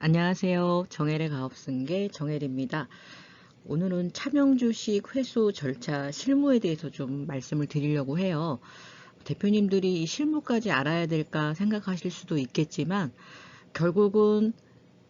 안녕하세요. 정혜의 가업승계 정혜리입니다. 오늘은 차명주식 회수 절차 실무에 대해서 좀 말씀을 드리려고 해요. 대표님들이 이 실무까지 알아야 될까 생각하실 수도 있겠지만 결국은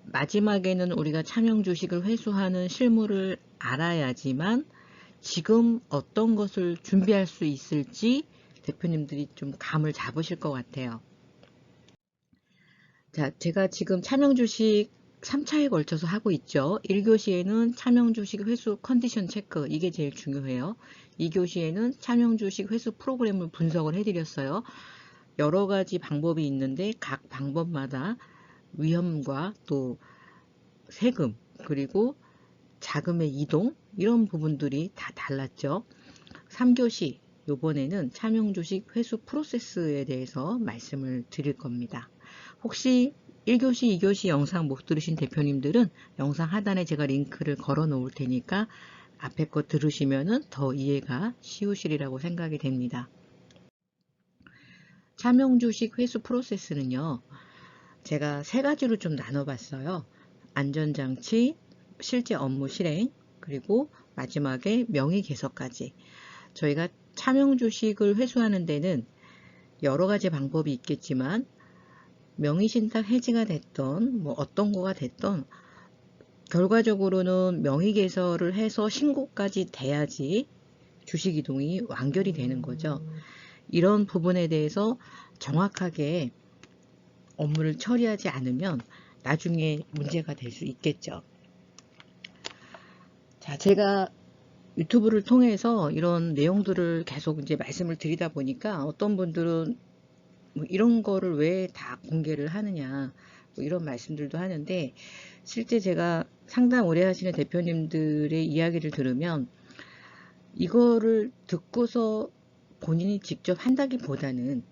마지막에는 우리가 차명주식을 회수하는 실무를 알아야지만 지금 어떤 것을 준비할 수 있을지 대표님들이 좀 감을 잡으실 것 같아요. 자, 제가 지금 차명주식 3차에 걸쳐서 하고 있죠. 1교시에는 차명주식 회수 컨디션 체크, 이게 제일 중요해요. 2교시에는 차명주식 회수 프로그램을 분석을 해드렸어요. 여러 가지 방법이 있는데 각 방법마다 위험과 또 세금, 그리고 자금의 이동, 이런 부분들이 다 달랐죠. 3교시, 요번에는 차명주식 회수 프로세스에 대해서 말씀을 드릴 겁니다. 혹시 1교시, 2교시 영상 못 들으신 대표님들은 영상 하단에 제가 링크를 걸어 놓을 테니까 앞에 거 들으시면 더 이해가 쉬우시리라고 생각이 됩니다. 차명주식 회수 프로세스는요, 제가 세 가지로 좀 나눠봤어요. 안전장치, 실제 업무 실행, 그리고 마지막에 명의개설까지. 저희가 차명주식을 회수하는 데는 여러 가지 방법이 있겠지만 명의신탁 해지가 됐던 뭐 어떤 거가 됐던 결과적으로는 명의개설을 해서 신고까지 돼야지 주식이동이 완결이 되는 거죠. 이런 부분에 대해서 정확하게 업무를 처리하지 않으면 나중에 문제가 될 수 있겠죠. 자, 제가 유튜브를 통해서 이런 내용들을 계속 이제 말씀을 드리다 보니까 어떤 분들은 뭐 이런 거를 왜 다 공개를 하느냐, 뭐 이런 말씀들도 하는데, 실제 제가 상담 오래 하시는 대표님들의 이야기를 들으면 이거를 듣고서 본인이 직접 한다기보다는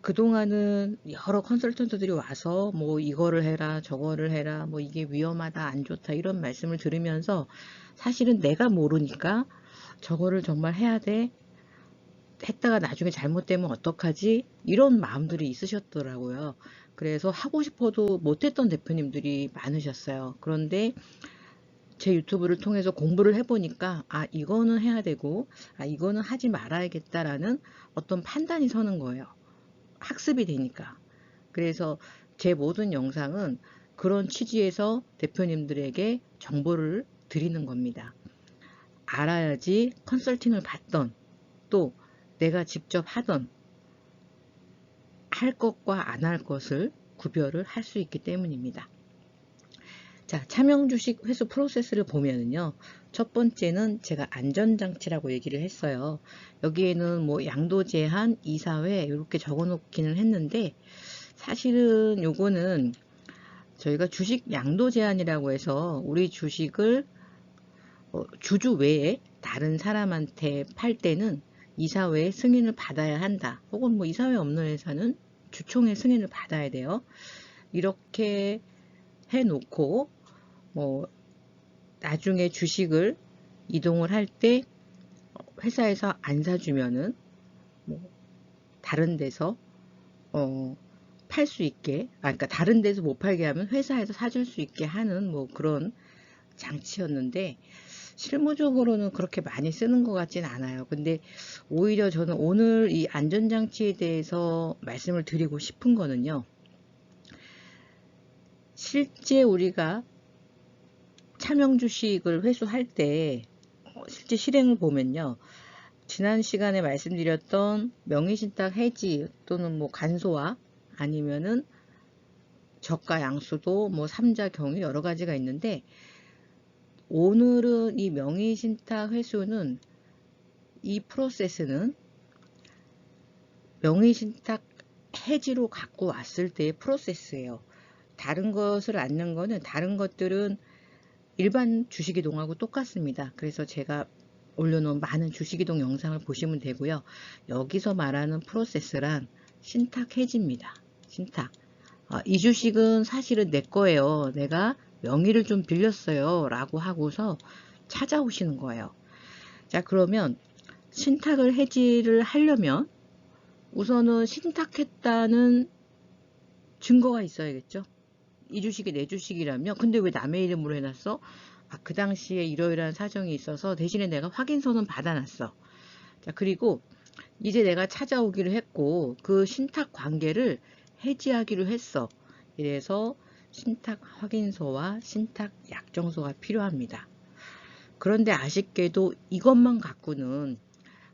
그동안은 여러 컨설턴트들이 와서 뭐 이거를 해라 저거를 해라 뭐 이게 위험하다 안 좋다 이런 말씀을 들으면서 사실은 내가 모르니까 저거를 정말 해야 돼, 했다가 나중에 잘못되면 어떡하지, 이런 마음들이 있으셨더라고요. 그래서 하고 싶어도 못했던 대표님들이 많으셨어요. 그런데 제 유튜브를 통해서 공부를 해보니까 아, 이거는 해야 되고 아, 이거는 하지 말아야겠다라는 어떤 판단이 서는 거예요. 학습이 되니까. 그래서 제 모든 영상은 그런 취지에서 대표님들에게 정보를 드리는 겁니다. 알아야지 컨설팅을 받던 또 내가 직접 하던 할 것과 안 할 것을 구별을 할 수 있기 때문입니다. 자, 차명주식 회수 프로세스를 보면은요, 첫 번째는 제가 안전장치라고 얘기를 했어요. 여기에는 뭐 양도 제한, 이사회 이렇게 적어 놓기는 했는데 사실은 요거는 저희가 주식 양도 제한이라고 해서 우리 주식을 주주 외에 다른 사람한테 팔 때는 이사회의 승인을 받아야 한다. 혹은 뭐 이사회 없는 회사는 주총의 승인을 받아야 돼요. 이렇게 해놓고 뭐 나중에 주식을 이동을 할 때 회사에서 안 사주면은 뭐 다른 데서 팔 수 있게, 그러니까 다른 데서 못 팔게 하면 회사에서 사줄 수 있게 하는 뭐 그런 장치였는데 실무적으로는 그렇게 많이 쓰는 것 같진 않아요. 근데 오히려 저는 오늘 이 안전장치에 대해서 말씀을 드리고 싶은 거는요, 실제 우리가 차명주식을 회수할 때 실제 실행을 보면요, 지난 시간에 말씀드렸던 명의신탁 해지 또는 뭐 간소화 아니면은 저가 양수도 뭐 3자 경우 여러 가지가 있는데, 오늘은 이 명의신탁 회수는 이 프로세스는 명의신탁 해지로 갖고 왔을 때의 프로세스예요. 다른 것을 않는 거는, 다른 것들은 일반 주식이동하고 똑같습니다. 그래서 제가 올려놓은 많은 주식이동 영상을 보시면 되고요. 여기서 말하는 프로세스란 신탁 해지입니다. 신탁. 이 주식은 사실은 내 거예요. 내가 명의를 좀 빌렸어요. 라고 하고서 찾아오시는 거예요. 자, 그러면 신탁을 해지를 하려면 우선은 신탁했다는 증거가 있어야겠죠. 이 주식이 내 주식이라며 근데 왜 남의 이름으로 해놨어? 아, 그 당시에 이러이러한 사정이 있어서 대신에 내가 확인서는 받아놨어. 자, 그리고 이제 내가 찾아오기로 했고 그 신탁 관계를 해지하기로 했어. 이래서 신탁 확인서와 신탁 약정서가 필요합니다. 그런데 아쉽게도 이것만 갖고는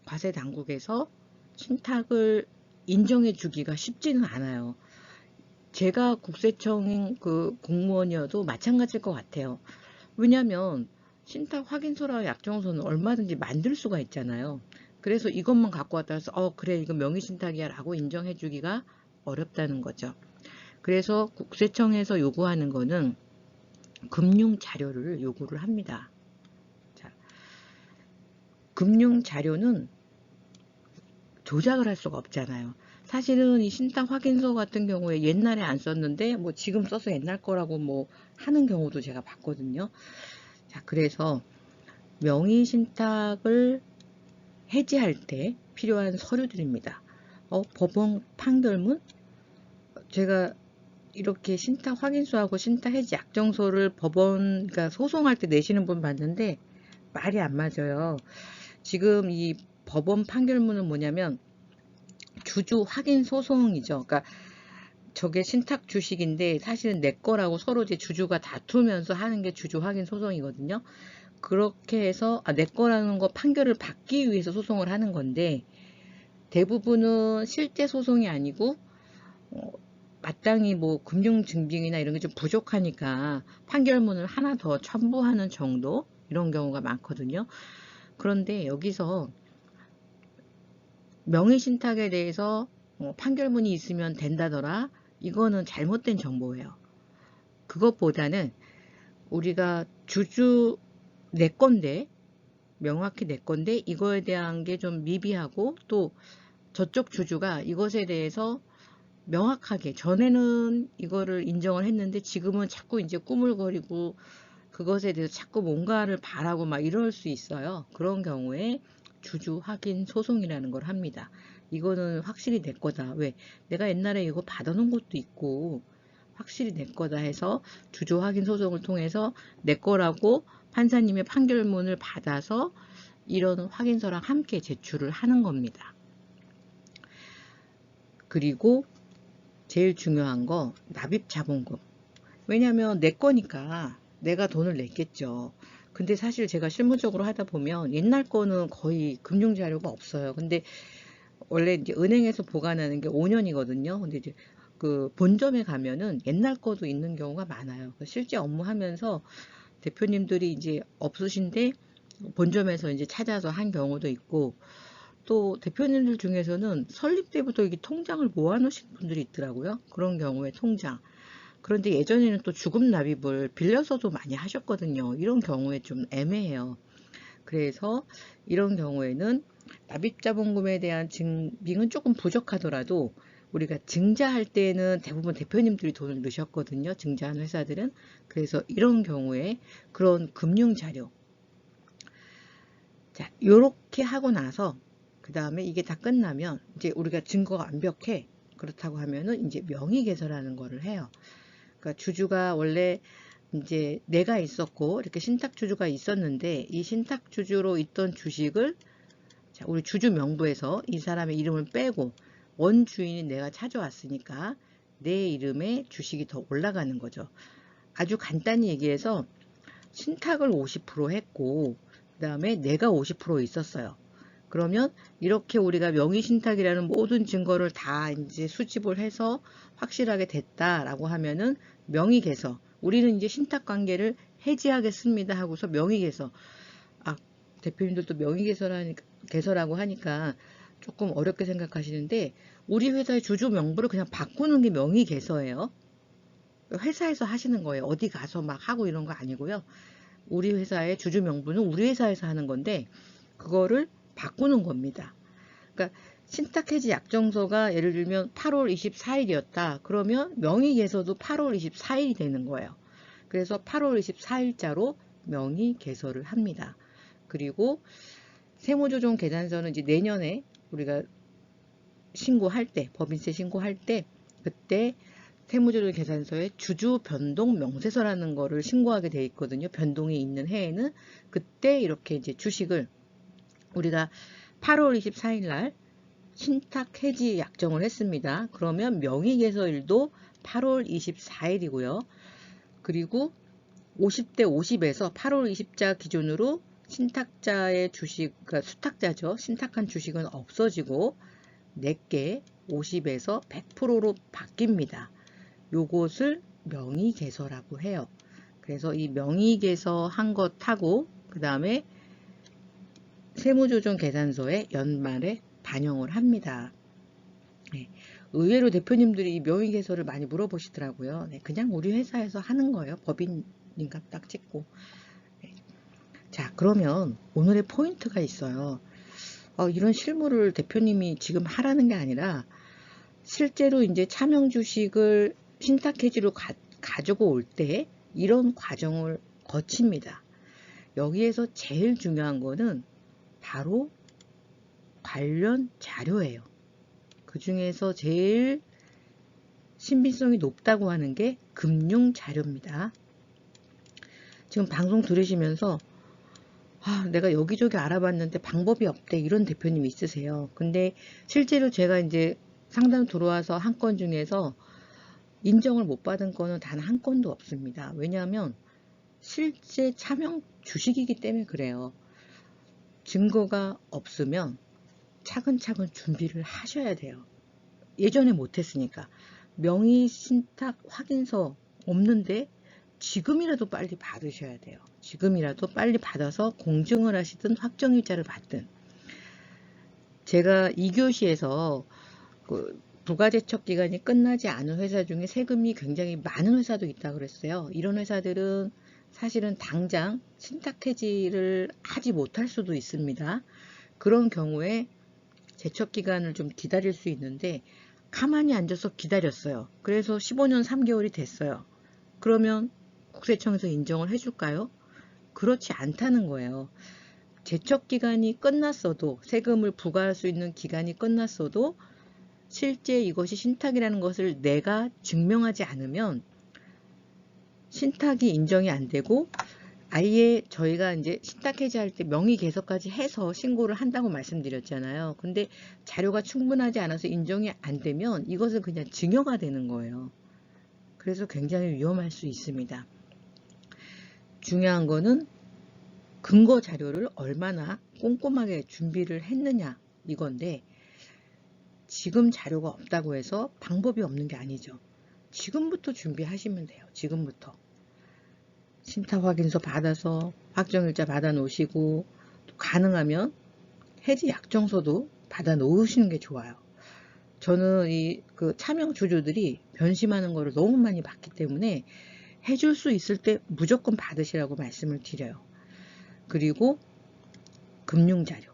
과세 당국에서 신탁을 인정해 주기가 쉽지는 않아요. 제가 국세청 그 공무원이어도 마찬가지일 것 같아요. 왜냐하면 신탁 확인서랑 약정서는 얼마든지 만들 수가 있잖아요. 그래서 이것만 갖고 왔다 해서 그래 이거 명의신탁이야 라고 인정해 주기가 어렵다는 거죠. 그래서 국세청에서 요구하는 거는 금융자료를 요구를 합니다. 자, 금융자료는 조작을 할 수가 없잖아요. 사실은 이 신탁 확인서 같은 경우에 옛날에 안 썼는데 뭐 지금 써서 옛날 거라고 뭐 하는 경우도 제가 봤거든요. 자, 그래서 명의 신탁을 해지할 때 필요한 서류들입니다. 법원 판결문? 제가 이렇게 신탁 확인서하고 신탁 해지 약정서를 법원, 그러니까 소송할 때 내시는 분 봤는데 말이 안 맞아요. 지금 이 법원 판결문은 뭐냐면 주주 확인 소송이죠. 그러니까 저게 신탁 주식인데 사실은 내 거라고 서로 이제 주주가 다투면서 하는 게 주주 확인 소송이거든요. 그렇게 해서 내 거라는 거 판결을 받기 위해서 소송을 하는 건데 대부분은 실제 소송이 아니고 마땅히 뭐 금융증빙이나 이런 게 좀 부족하니까 판결문을 하나 더 첨부하는 정도 이런 경우가 많거든요. 그런데 여기서 명의신탁에 대해서 판결문이 있으면 된다더라. 이거는 잘못된 정보예요. 그것보다는 우리가 주주 내 건데 명확히 내 건데 이거에 대한 게 좀 미비하고 또 저쪽 주주가 이것에 대해서 명확하게 전에는 이거를 인정을 했는데 지금은 자꾸 이제 꾸물거리고 그것에 대해서 자꾸 뭔가를 바라고 막 이럴 수 있어요. 그런 경우에 주주 확인 소송이라는 걸 합니다. 이거는 확실히 내 거다. 왜? 내가 옛날에 이거 받아놓은 것도 있고 확실히 내 거다 해서 주주 확인 소송을 통해서 내 거라고 판사님의 판결문을 받아서 이런 확인서랑 함께 제출을 하는 겁니다. 그리고 제일 중요한 거 납입자본금. 왜냐면 내 거니까 내가 돈을 냈겠죠. 근데 사실 제가 실무적으로 하다 보면 옛날 거는 거의 금융자료가 없어요. 근데 원래 이제 은행에서 보관하는 게 5년이거든요. 근데 이제 그 본점에 가면은 옛날 거도 있는 경우가 많아요. 실제 업무하면서 대표님들이 이제 없으신데 본점에서 이제 찾아서 한 경우도 있고 또 대표님들 중에서는 설립 때부터 이게 통장을 모아놓으신 분들이 있더라고요. 그런 경우에 통장. 그런데 예전에는 또 주금 납입을 빌려서도 많이 하셨거든요. 이런 경우에 좀 애매해요. 그래서 이런 경우에는 납입자본금에 대한 증빙은 조금 부족하더라도 우리가 증자할 때는 대부분 대표님들이 돈을 넣으셨거든요. 증자한 회사들은. 그래서 이런 경우에 그런 금융자료. 자, 요렇게 하고 나서 그 다음에 이게 다 끝나면 이제 우리가 증거가 완벽해. 그렇다고 하면은 이제 명의개설하는 거를 해요. 그러니까 주주가 원래 이제 내가 있었고 이렇게 신탁주주가 있었는데 이 신탁주주로 있던 주식을 자, 우리 주주 명부에서 이 사람의 이름을 빼고 원주인인 내가 찾아왔으니까 내 이름에 주식이 더 올라가는 거죠. 아주 간단히 얘기해서 신탁을 50% 했고 그 다음에 내가 50% 있었어요. 그러면 이렇게 우리가 명의신탁이라는 모든 증거를 다 이제 수집을 해서 확실하게 됐다라고 하면은 명의개서. 우리는 이제 신탁관계를 해지하겠습니다 하고서 명의개서. 아, 대표님들도 명의개서라고 하니까 조금 어렵게 생각하시는데 우리 회사의 주주 명부를 그냥 바꾸는 게 명의개서예요. 회사에서 하시는 거예요. 어디 가서 막 하고 이런 거 아니고요. 우리 회사의 주주 명부는 우리 회사에서 하는 건데 그거를 바꾸는 겁니다. 그러니까 신탁해지 약정서가 예를 들면 8월 24일이었다. 그러면 명의개서도 8월 24일이 되는 거예요. 그래서 8월 24일자로 명의개서를 합니다. 그리고 세무조정 계산서는 이제 내년에 우리가 신고할 때, 법인세 신고할 때 그때 세무조정 계산서에 주주 변동 명세서라는 거를 신고하게 돼 있거든요. 변동이 있는 해에는 그때 이렇게 이제 주식을 우리가 8월 24일 날 신탁 해지 약정을 했습니다. 그러면 명의개설일도 8월 24일이고요. 그리고 50대 50에서 8월 20자 기준으로 신탁자의 주식, 그러니까 수탁자죠. 신탁한 주식은 없어지고 내게 50에서 100%로 바뀝니다. 요것을 명의개설하고 해요. 그래서 이 명의개설 한 것하고 그 다음에 세무조정 계산서에 연말에 반영을 합니다. 네. 의외로 대표님들이 명의개설을 많이 물어보시더라고요. 네, 그냥 우리 회사에서 하는 거예요. 법인님값 딱 찍고. 네. 자, 그러면 오늘의 포인트가 있어요. 이런 실무를 대표님이 지금 하라는 게 아니라 실제로 이제 차명 주식을 신탁해지로 가지고 올 때 이런 과정을 거칩니다. 여기에서 제일 중요한 거는 바로 관련 자료예요. 그 중에서 제일 신빙성이 높다고 하는 게 금융 자료입니다. 지금 방송 들으시면서 내가 여기저기 알아봤는데 방법이 없대 이런 대표님 있으세요. 근데 실제로 제가 이제 상담 들어와서 한 건 중에서 인정을 못 받은 건은 단 한 건도 없습니다. 왜냐하면 실제 차명 주식이기 때문에 그래요. 증거가 없으면 차근차근 준비를 하셔야 돼요. 예전에 못했으니까. 명의 신탁 확인서 없는데 지금이라도 빨리 받으셔야 돼요. 지금이라도 빨리 받아서 공증을 하시든 확정일자를 받든. 제가 2교시에서 그 부가제척 기간이 끝나지 않은 회사 중에 세금이 굉장히 많은 회사도 있다고 그랬어요. 이런 회사들은 사실은 당장 신탁해지를 하지 못할 수도 있습니다. 그런 경우에 제척 기간을 좀 기다릴 수 있는데 가만히 앉아서 기다렸어요. 그래서 15년 3개월이 됐어요. 그러면 국세청에서 인정을 해줄까요? 그렇지 않다는 거예요. 제척 기간이 끝났어도 세금을 부과할 수 있는 기간이 끝났어도 실제 이것이 신탁이라는 것을 내가 증명하지 않으면 신탁이 인정이 안 되고 아예 저희가 이제 신탁 해지할 때 명의 개설까지 해서 신고를 한다고 말씀드렸잖아요. 근데 자료가 충분하지 않아서 인정이 안 되면 이것은 그냥 증여가 되는 거예요. 그래서 굉장히 위험할 수 있습니다. 중요한 거는 근거 자료를 얼마나 꼼꼼하게 준비를 했느냐 이건데 지금 자료가 없다고 해서 방법이 없는 게 아니죠. 지금부터 준비하시면 돼요. 지금부터. 신탁 확인서 받아서 확정일자 받아 놓으시고 또 가능하면 해지 약정서도 받아 놓으시는 게 좋아요. 저는 이 그 차명 주주들이 변심하는 거를 너무 많이 봤기 때문에 해줄 수 있을 때 무조건 받으시라고 말씀을 드려요. 그리고 금융자료.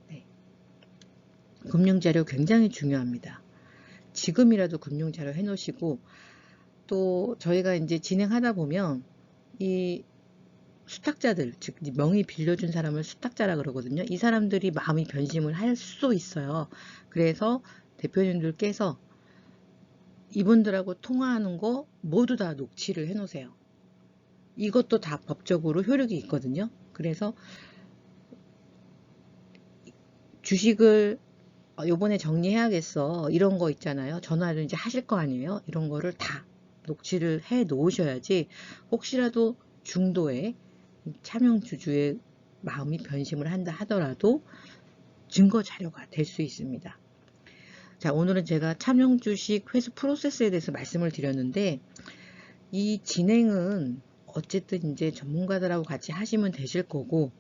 네. 금융자료 굉장히 중요합니다. 지금이라도 금융자료 해놓으시고 또 저희가 이제 진행하다 보면 이 수탁자들, 즉 명의 빌려준 사람을 수탁자라 그러거든요. 이 사람들이 마음이 변심을 할 수 있어요. 그래서 대표님들께서 이분들하고 통화하는 거 모두 다 녹취를 해놓으세요. 이것도 다 법적으로 효력이 있거든요. 그래서 주식을 요번에 정리해야겠어 이런 거 있잖아요. 전화를 이제 하실 거 아니에요. 이런 거를 다 녹취를 해 놓으셔야지 혹시라도 중도에 차명 주주의 마음이 변심을 한다 하더라도 증거 자료가 될 수 있습니다. 자, 오늘은 제가 차명 주식 회수 프로세스에 대해서 말씀을 드렸는데 이 진행은 어쨌든 이제 전문가들하고 같이 하시면 되실 거고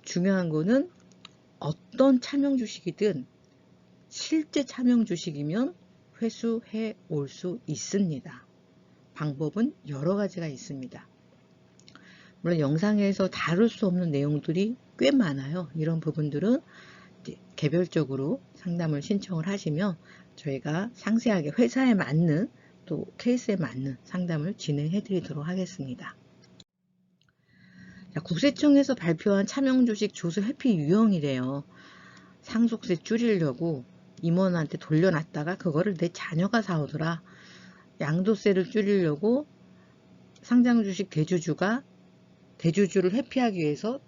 중요한 거는 어떤 차명 주식이든 실제 차명 주식이면 회수해 올 수 있습니다. 방법은 여러 가지가 있습니다. 물론 영상에서 다룰 수 없는 내용들이 꽤 많아요. 이런 부분들은 개별적으로 상담을 신청을 하시면 저희가 상세하게 회사에 맞는 또 케이스에 맞는 상담을 진행해 드리도록 하겠습니다. 자, 국세청에서 발표한 차명주식 조세 회피 유형이래요. 상속세 줄이려고 임원한테 돌려놨다가 그거를 내 자녀가 사오더라. 양도세를 줄이려고 상장주식 대주주가 대주주를 회피하기 위해서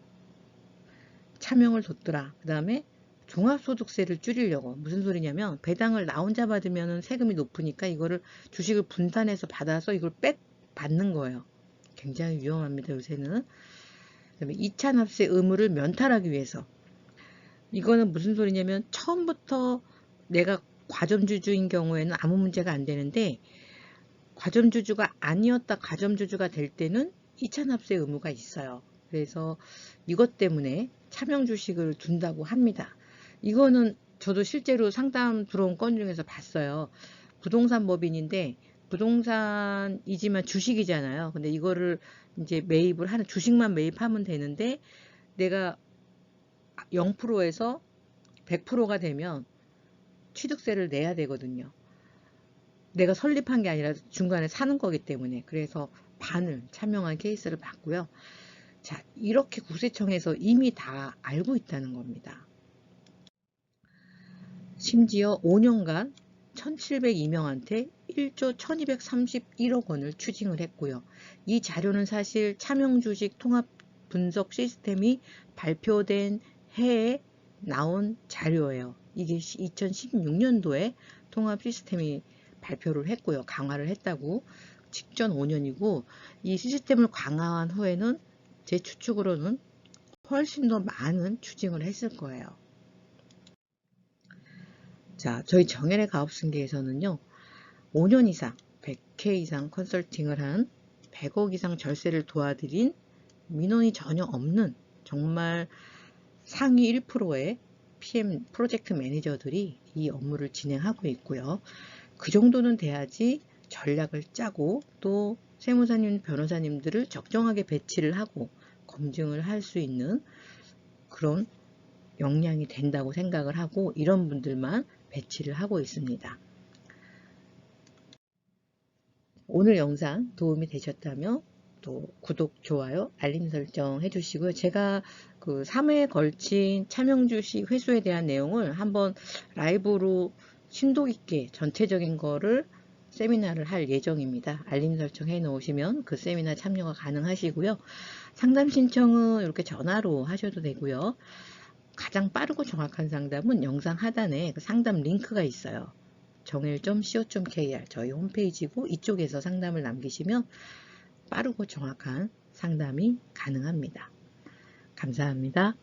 차명을 뒀더라. 그 다음에 종합소득세를 줄이려고, 무슨 소리냐면 배당을 나 혼자 받으면 세금이 높으니까 이거를 주식을 분산해서 받아서 이걸 받는 거예요. 굉장히 위험합니다, 요새는. 그다음에 2차 납세 의무를 면탈하기 위해서, 이거는 무슨 소리냐면 처음부터 내가 과점주주인 경우에는 아무 문제가 안 되는데, 과점주주가 아니었다 과점주주가 될 때는 2차 납세 의무가 있어요. 그래서 이것 때문에 차명주식을 둔다고 합니다. 이거는 저도 실제로 상담 들어온 건 중에서 봤어요. 부동산 법인인데 부동산이지만 주식이잖아요. 근데 이거를 이제 매입을 하는, 주식만 매입하면 되는데 내가 0%에서 100%가 되면 취득세를 내야 되거든요. 내가 설립한 게 아니라 중간에 사는 거기 때문에. 그래서 반을 차명한 케이스를 봤고요. 자, 이렇게 국세청에서 이미 다 알고 있다는 겁니다. 심지어 5년간 1702명한테 1조 1231억 원을 추징을 했고요. 이 자료는 사실 차명주식 통합 분석 시스템이 발표된 해에 나온 자료예요. 이게 2016년도에 통합 시스템이 발표를 했고요. 강화를 했다고. 직전 5년이고, 이 시스템을 강화한 후에는 제 추측으로는 훨씬 더 많은 추징을 했을 거예요. 자, 저희 정현의 가업승계에서는요, 5년 이상 100회 이상 컨설팅을 한 100억 이상 절세를 도와드린 민원이 전혀 없는 정말 상위 1%의 PM 프로젝트 매니저들이 이 업무를 진행하고 있고요. 그 정도는 돼야지 전략을 짜고 또 세무사님, 변호사님들을 적정하게 배치를 하고 검증을 할 수 있는 그런 역량이 된다고 생각을 하고, 이런 분들만 배치를 하고 있습니다. 오늘 영상 도움이 되셨다면 또 구독, 좋아요, 알림 설정 해주시고요. 제가 그 3회에 걸친 차명주식 회수에 대한 내용을 한번 라이브로 심도 있게 전체적인 거를 세미나를 할 예정입니다. 알림 설정 해 놓으시면 그 세미나 참여가 가능하시고요. 상담 신청은 이렇게 전화로 하셔도 되고요. 가장 빠르고 정확한 상담은 영상 하단에 그 상담 링크가 있어요. 정일.co.kr 저희 홈페이지고, 이쪽에서 상담을 남기시면 빠르고 정확한 상담이 가능합니다. 감사합니다.